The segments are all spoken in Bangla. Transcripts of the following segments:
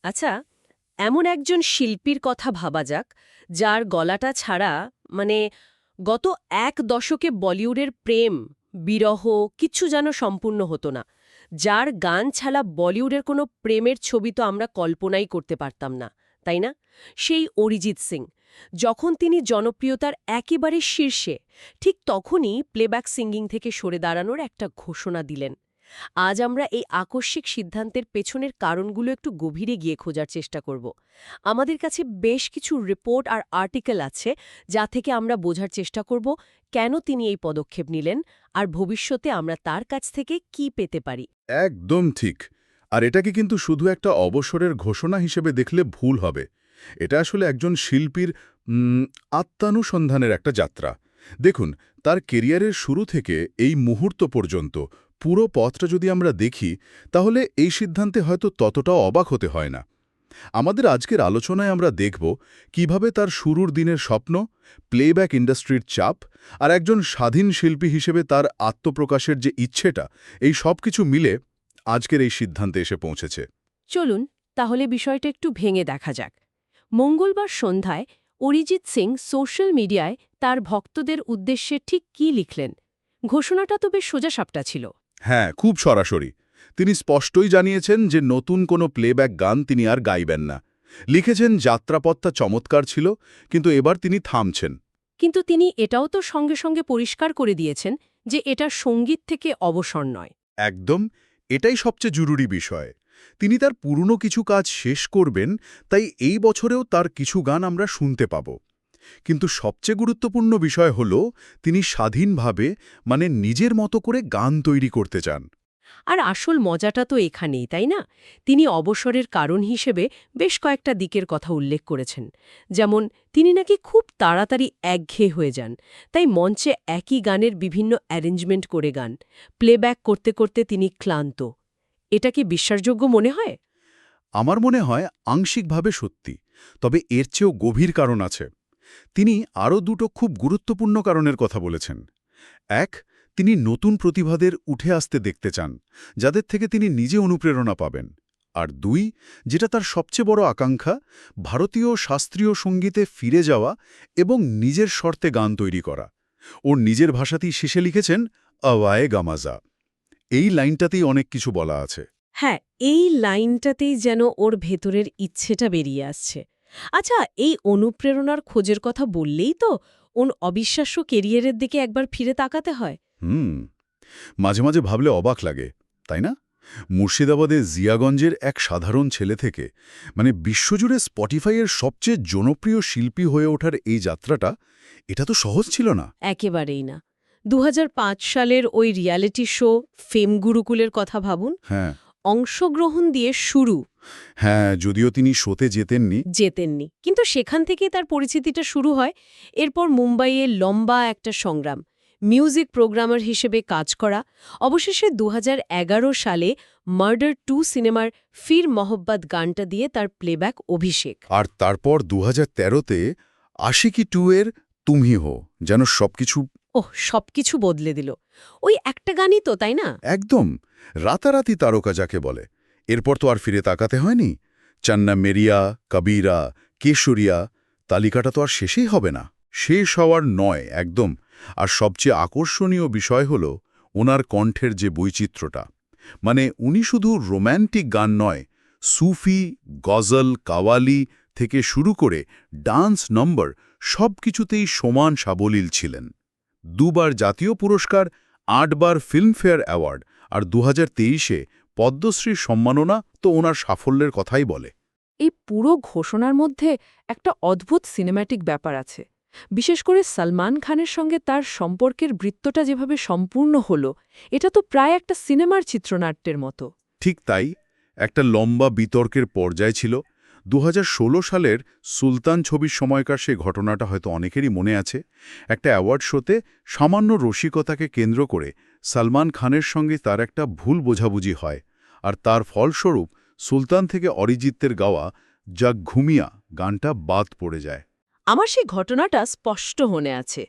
আচ্ছা, এমন একজন শিল্পীর কথা ভাবা যাক, যার গলাটা ছাড়া মানে গত এক দশকে বলিউডের প্রেম, বিরহ কিচ্ছু যেন সম্পূর্ণ হতো না। যার গান ছাড়া বলিউডের কোনো প্রেমের ছবি তো আমরা কল্পনাই করতে পারতাম না, তাই না? সেই অরিজিৎ সিং। যখন তিনি জনপ্রিয়তার একেবারে শীর্ষে, ঠিক তখনই প্লেব্যাক সিঙ্গিং থেকে সরে দাঁড়ানোর একটা ঘোষণা দিলেন। আজ আমরা এই আকস্মিক সিদ্ধান্তের পেছনের কারণগুলো একটু গভীরে গিয়ে খোঁজার চেষ্টা করব। আমাদের কাছে বেশ কিছু রিপোর্ট আর আর্টিকেল আছে, যা থেকে আমরা বোঝার চেষ্টা করব কেন তিনি এই পদক্ষেপ নিলেন আর ভবিষ্যতে আমরা তার কাছ থেকে কি পেতে পারি। একদম ঠিক। আর এটাকে কিন্তু শুধু একটা অবসরের ঘোষণা হিসেবে দেখলে ভুল হবে। এটা আসলে একজন শিল্পীর আত্মানুসন্ধানের একটা যাত্রা। দেখুন, তার কেরিয়ারের শুরু থেকে এই মুহূর্ত পর্যন্ত পুরো পথটা যদি আমরা দেখি, তাহলে এই সিদ্ধান্তে হয়তো ততটাও অবাক হতে হয় না। আমাদের আজকের আলোচনায় আমরা দেখব কিভাবে তার শুরুর দিনের স্বপ্ন, প্লেব্যাক ইন্ডাস্ট্রির চাপ আর একজন স্বাধীন শিল্পী হিসেবে তার আত্মপ্রকাশের যে ইচ্ছেটা, এই সব কিছু মিলে আজকের এই সিদ্ধান্তে এসে পৌঁছেছে। চলুন তাহলে বিষয়টা একটু ভেঙে দেখা যাক। মঙ্গলবার সন্ধ্যায় অরিজিৎ সিং সোশ্যাল মিডিয়ায় তার ভক্তদের উদ্দেশ্যে ঠিক কী লিখলেন? ঘোষণাটা তো বেশ সোজাসাপটা ছিল। হ্যাঁ, খুব সরাসরি। তিনি স্পষ্টই জানিয়েছেন যে নতুন কোনো প্লেব্যাক গান তিনি আর গাইবেন না। লিখেছেন, যাত্রাপথটা চমৎকার ছিল, কিন্তু এবার তিনি থামছেন। কিন্তু তিনি এটাও তো সঙ্গে সঙ্গে পরিষ্কার করে দিয়েছেন যে এটা সঙ্গীত থেকে অবসর নয়। একদম, এটাই সবচেয়ে জরুরি বিষয়। তিনি তার পুরনো কিছু কাজ শেষ করবেন, তাই এই বছরেও তার কিছু গান আমরা শুনতে পাব। কিন্তু সবচেয়ে গুরুত্বপূর্ণ বিষয় হল, তিনি স্বাধীনভাবে, মানে নিজের মতো করে গান তৈরি করতে চান। আর আসল মজাটা তো এখানেই, তাই না? তিনি অবসরের কারণ হিসেবে বেশ কয়েকটা দিকের কথা উল্লেখ করেছেন। যেমন তিনি নাকি খুব তাড়াতাড়ি একঘেয়ে হয়ে যান, তাই মঞ্চে একই গানের বিভিন্ন অ্যারেঞ্জমেন্ট করে গান প্লেব্যাক করতে করতে তিনি ক্লান্ত। এটা কি বিশ্বাসযোগ্য মনে হয়? আমার মনে হয় আংশিকভাবে সত্যি, তবে এর চেয়েও গভীর কারণ আছে। তিনি আরও দুটো খুব গুরুত্বপূর্ণ কারণের কথা বলেছেন। এক, তিনি নতুন প্রতিভাদের উঠে আসতে দেখতে চান, যাদের থেকে তিনি নিজে অনুপ্রেরণা পাবেন। আর দুই, যেটা তার সবচেয়ে বড় আকাঙ্ক্ষা, ভারতীয় শাস্ত্রীয় সঙ্গীতে ফিরে যাওয়া এবং নিজের শর্তে গান তৈরি করা। ওর নিজের ভাষাতেই শেষে লিখেছেন, আওয়ায়ে গামাজা। এই লাইনটাতেই অনেক কিছু বলা আছে। হ্যাঁ, এই লাইনটাতেই যেন ওর ভেতরের ইচ্ছেটা বেরিয়ে আসছে। আচ্ছা, এই অনুপ্রেরণার খোঁজের কথা বললেই তো ওর অবিশ্বাস্য কেরিয়ারের দিকে একবার ফিরে তাকাতে হয়। হুম, মাঝে মাঝে ভাবলে অবাক লাগে, তাই না? মুর্শিদাবাদের জিয়াগঞ্জের এক সাধারণ ছেলে থেকে, মানে বিশ্বজুড়ে স্পটিফাইয়ের সবচেয়ে জনপ্রিয় শিল্পী হয়ে ওঠার এই যাত্রাটা, এটা তো সহজ ছিল না। একেবারেই না। ২০০৫ সালের ওই রিয়ালিটি শো ফেম গুরুকুলের কথা ভাবুন। হ্যাঁ। অংশগ্রহণ দিয়ে শুরু, হ্যাঁ, যদিও তিনি শোতে যেতেননি। জেতেননি। কিন্তু সেখান থেকেই তার পরিচিতিটা শুরু হয়। এরপর মুম্বাইয়ে লম্বা একটা সংগ্রাম, মিউজিক প্রোগ্রামার হিসেবে কাজ করা। অবশেষে ২০১১ সালে মার্ডার ২ সিনেমার ফির মোহব্বত গানটা দিয়ে তার প্লেব্যাক অভিষেক। আর তারপর ২০১৩তে আশিকি 2 এর তুমি হো, যেন সবকিছু। ওহ, সবকিছু বদলে দিল। ওই একটা গানই তো, তাই না? একদম রাতারাতি তারকা যাকে বলে। এরপর তো আর ফিরে তাকাতে হয়নি। চান্না মেরিয়া, কবিরা, কেশরিয়া, তালিকাটা তো আর শেষই হবে না। শেষ হওয়ার নয় একদম। আর সবচেয়ে আকর্ষণীয় বিষয় হল ওনার কণ্ঠের যে বৈচিত্র্যটা। মানে উনি শুধু রোম্যান্টিক গান নয়, সুফি, গজল, কাওয়ালি থেকে শুরু করে ডান্স নম্বর সব কিছুতেই সমান সাবলীল ছিলেন। ২ বার জাতীয় পুরস্কার, ৮ বার ফিল্মফেয়ার অ্যাওয়ার্ড আর ২০২৩-এ পদ্মশ্রীর সম্মাননা তো ওনার সাফল্যের কথাই বলে। এই পুরো ঘোষণার মধ্যে একটা অদ্ভুত সিনেম্যাটিক ব্যাপার আছে। বিশেষ করে সলমান খানের সঙ্গে তার সম্পর্কের বৃত্তটা যেভাবে সম্পূর্ণ হলো, এটা তো প্রায় একটা সিনেমার চিত্রনাট্যের মতো। ঠিক তাই, একটা লম্বা বিতর্কের পর্যায় ছিল। ২০১৬ সালের সুলতান ছবির সময়কার সেই ঘটনাটা হয়তো অনেকেরই মনে আছে। একটা অ্যাওয়ার্ড শোতে সামান্য রসিকতাকে কেন্দ্র করে সলমান খানের সঙ্গে তার একটা ভুল বোঝাবুঝি হয়, আর তার ফলস্বরূপ সুলতান থেকে অরিজিতের গাওয়া যা ঘুমিয়া গানটা বাদ পড়ে যায়। আমার সেই ঘটনাটা স্পষ্ট মনে আছে।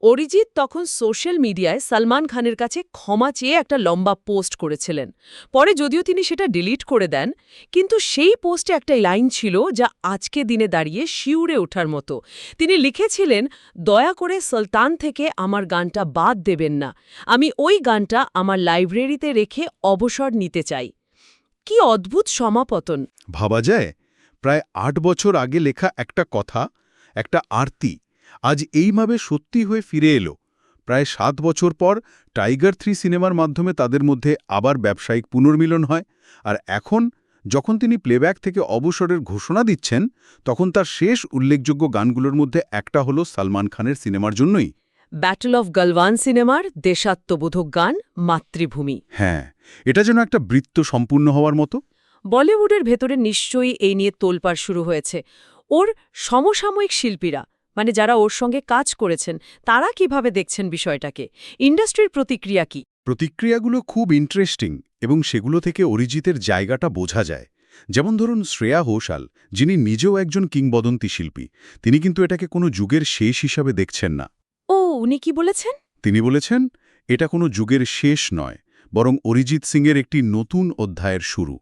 অরিজিৎ তখন সোশ্যাল মিডিয়ায় সালমান খানের কাছে ক্ষমা চেয়ে একটা লম্বা পোস্ট করেছিলেন। পরে যদিও তিনি সেটা ডিলিট করে দেন, কিন্তু সেই পোস্টে একটা লাইন ছিল যা আজকে দিনে দাঁড়িয়ে শিউরে ওঠার মতো। তিনি লিখেছিলেন, দয়া করে সুলতান থেকে আমার গানটা বাদ দেবেন না, আমি ওই গানটা আমার লাইব্রেরিতে রেখে অবসর নিতে চাই। কি অদ্ভুত সমাপতন! ভাবা যায়, প্রায় ৮ বছর আগে লেখা একটা কথা, একটা আরতি, আজ এইভাবে সত্যি হয়ে ফিরে এলো। প্রায় ৭ বছর পর টাইগার ৩ সিনেমার মাধ্যমে তাদের মধ্যে আবার ব্যবসায়িক পুনর্মিলন হয়। আর এখন যখন তিনি প্লেব্যাক থেকে অবসরের ঘোষণা দিচ্ছেন, তখন তার শেষ উল্লেখযোগ্য গানগুলোর মধ্যে একটা হলো সালমান খানের সিনেমার জন্যই। ব্যাটল অফ গালওয়ান সিনেমার দেশাত্মবোধক গান মাতৃভূমি। হ্যাঁ, এটা যেন একটা বৃত্ত সম্পূর্ণ হওয়ার মতো। বলিউডের ভেতরে নিশ্চয়ই এই নিয়ে তোলপাড় শুরু হয়েছে। ওর সমসাময়িক শিল্পীরা, মানে যারা ওর সঙ্গে কাজ করেছেন, তারা কিভাবে দেখছেন বিষয়টাকে? ইন্ডাস্ট্রির প্রতিক্রিয়া কি? প্রতিক্রিয়াগুলো খুব ইন্টারেস্টিং এবং সেগুলো থেকে অরিজিতের জায়গাটা বোঝা যায়। যেমন ধরুন শ্রেয়া ঘোষাল, যিনি নিজেও একজন কিংবদন্তি শিল্পী, তিনি কিন্তু এটাকে কোনো যুগের শেষ হিসাবে দেখছেন না। ও, উনি কি বলেছেন? তিনি বলেছেন, এটা কোনো যুগের শেষ নয়, বরং অরিজিৎ সিংয়ের একটি নতুন অধ্যায়ের শুরু।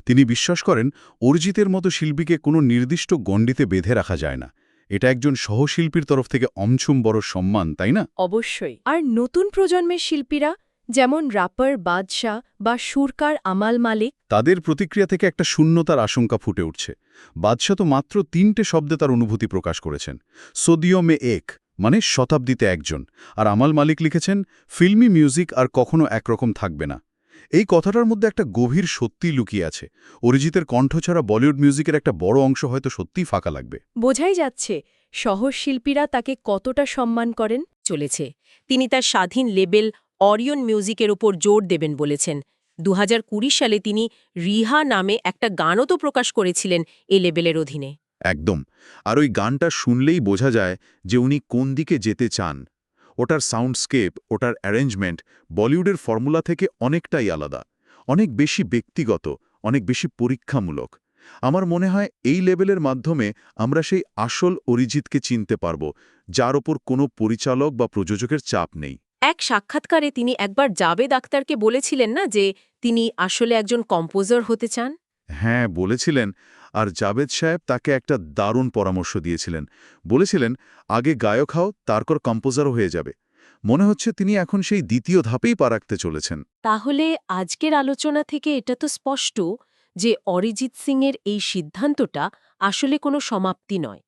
তিনি বিশ্বাস করেন, অরিজিতের মতো শিল্পীকে কোনো নির্দিষ্ট গণ্ডিতে বেঁধে রাখা যায় না। এটা একজন সহশিল্পীর তরফ থেকে অমছুম বড় সম্মান, তাই না? অবশ্যই। আর নতুন প্রজন্মের শিল্পীরা, যেমন র্যাপার বাদশা বা সুরকার আমাল মালিক, তাদের প্রতিক্রিয়া থেকে একটা শূন্যতার আশঙ্কা ফুটে উঠছে। বাদশা তো মাত্র ৩টে শব্দে তার অনুভূতি প্রকাশ করেছেন, সদিও মে এক, মানে শতাব্দীতে একজন। আর আমাল মালিক লিখেছেন, ফিল্মি মিউজিক আর কখনো একরকম থাকবে না। এই কথাটার মধ্যে একটা গভীর সত্যি লুকিয়ে আছে। অরিজিতের কণ্ঠ ছাড়া বলিউড মিউজিকের একটা বড় অংশ হয়তো সত্যিই ফাঁকা লাগবে। বোঝাই যাচ্ছে সহশিল্পীরা তাকে কতটা সম্মান করেন। চলেছে। তিনি তার স্বাধীন লেবেল অরিয়ন মিউজিকের ওপর জোর দেবেন বলেছেন। ২০২০ সালে তিনি রিহা নামে একটা গানও তো প্রকাশ করেছিলেন এই লেবেলের অধীনে। একদম। আর ওই গানটা শুনলেই বোঝা যায় যে উনি কোন দিকে যেতে চান। ওটার সাউন্ডস্কেপ, ওটার অ্যারেঞ্জমেন্ট বলিউডের ফর্মুলা থেকে অনেকটাই আলাদা, অনেক বেশি ব্যক্তিগত, অনেক বেশি পরীক্ষামূলক। আমার মনে হয় এই লেভেলের মাধ্যমে আমরা সেই আসল অরিজিৎকে চিনতে পারব, যার ওপর কোনো পরিচালক বা প্রযোজকের চাপ নেই। এক সাক্ষাৎকারে তিনি একবার জাবেদ আখতারকে বলেছিলেন না যে তিনি আসলে একজন কম্পোজার হতে চান? হ্যাঁ, বলেছিলেন। আর জাবেদ সাহেব তাকে একটা দারুণ পরামর্শ দিয়েছিলেন। বলেছিলেন, আগে গায়ক হও, তারপর কম্পোজারও হয়ে যাবে। মনে হচ্ছে তিনি এখন সেই দ্বিতীয় ধাপেই পা রাখতে চলেছেন। তাহলে আজকের আলোচনা থেকে এটা তো স্পষ্ট যে অরিজিৎ সিংয়ের এই সিদ্ধান্তটা আসলে কোনো সমাপ্তি নয়,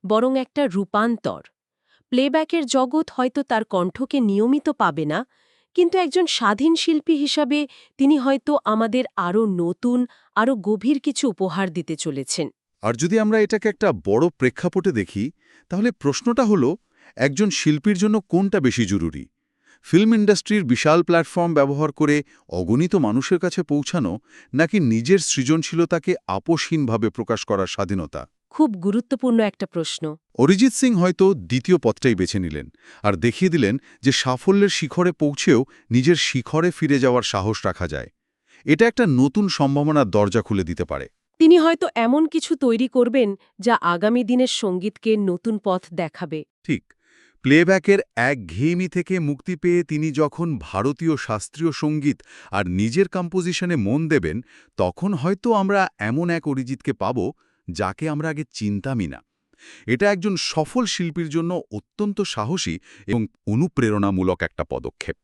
বরং একটা রূপান্তর। প্লেব্যাকের জগৎ হয়তো তার কণ্ঠকে নিয়মিত পাবে না, কিন্তু একজন স্বাধীন শিল্পী হিসাবে তিনি হয়তো আমাদের আরও নতুন, আরও গভীর কিছু উপহার দিতে চলেছেন। আর যদি আমরা এটাকে একটা বড় প্রেক্ষাপটে দেখি, তাহলে প্রশ্নটা হলো, একজন শিল্পীর জন্য কোনটা বেশি জরুরি? ফিল্ম ইন্ডাস্ট্রির বিশাল প্ল্যাটফর্ম ব্যবহার করে অগণিত মানুষের কাছে পৌঁছানো, নাকি নিজের সৃজনশীলতাকে আপোষহীনভাবে প্রকাশ করার স্বাধীনতা? খুব গুরুত্বপূর্ণ একটা প্রশ্ন। অরিজিৎ সিং হয়তো দ্বিতীয় পথটাই বেছে নিলেন, আর দেখিয়ে দিলেন যে সাফল্যের শিখরে পৌঁছেও নিজের শিখরে ফিরে যাওয়ার সাহস রাখা যায়। এটা একটা নতুন সম্ভাবনার দরজা খুলে দিতে পারে। তিনি হয়তো এমন কিছু তৈরি করবেন যা আগামী দিনের সঙ্গীতকে নতুন পথ দেখাবে। ঠিক, প্লেব্যাকের একঘেয়েমি থেকে মুক্তি পেয়ে তিনি যখন ভারতীয় শাস্ত্রীয় সঙ্গীত আর নিজের কম্পোজিশনে মন দেবেন, তখন হয়তো আমরা এমন এক অরিজিৎকে পাব যাকে আমরা আগে চিনতামই না। এটা একজন সফল শিল্পীর জন্য অত্যন্ত সাহসী এবং অনুপ্রেরণামূলক একটা পদক্ষেপ।